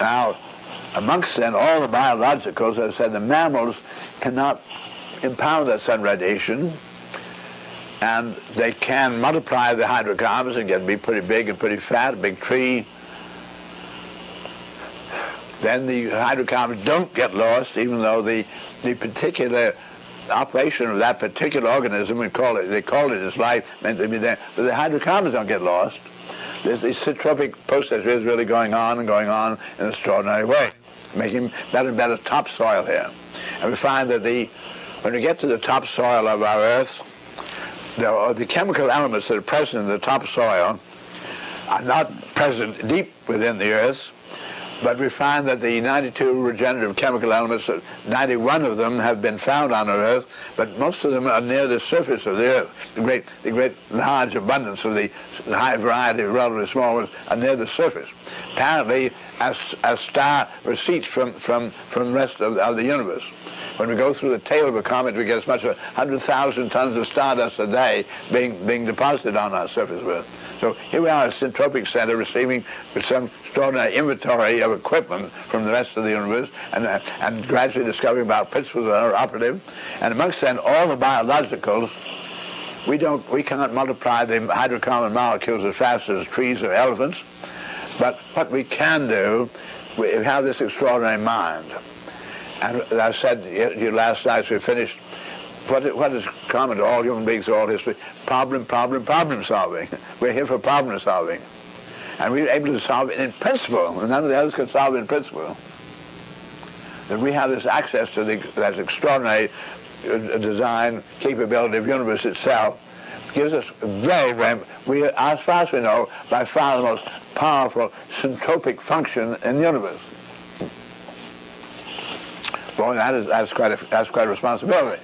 Now, amongst then all the biologicals, as I said, the mammals cannot impound that sun radiation, and they can multiply the hydrocarbons and get to be pretty big and pretty fat, a big tree. Then the hydrocarbons don't get lost, even though the particular operation of that particular organism, they call it its life, meant to be there, but the hydrocarbons don't get lost. This syntropic process is really going on in an extraordinary way, making better and better topsoil here. And we find that when we get to the topsoil of our Earth, the chemical elements that are present in the topsoil are not present deep within the Earth, but we find that the 92 regenerative chemical elements, 91 of them have been found on our Earth, but most of them are near the surface of the Earth. The great large abundance of the high variety of relatively small ones are near the surface. Apparently, as star receipts from the rest of the universe. When we go through the tail of a comet, we get as much as 100,000 tons of stardust a day being deposited on our surface of Earth. So here we are at a syntropic center receiving some extraordinary inventory of equipment from the rest of the universe and gradually discovering about principles that are operative. And amongst then all the biologicals, we cannot multiply the hydrocarbon molecules as fast as trees or elephants, but what we can do, we have this extraordinary mind. And as I said to you last night as we finished, what is common to all human beings through all history? Problem solving. We're here for problem solving. And we're able to solve it in principle, and none of the others can solve it in principle. That we have this access to that extraordinary design capability of the universe itself gives us as far as we know, by far the most powerful syntropic function in the universe. Boy, that's quite a responsibility.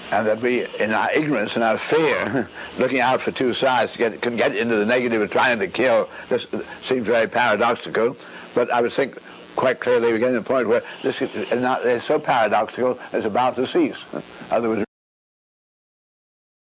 And that we, in our ignorance and our fear, looking out for two sides, can get into the negative of trying to kill. This seems very paradoxical, but I would think quite clearly we're getting to the point where this is so paradoxical it's about to cease. In other words,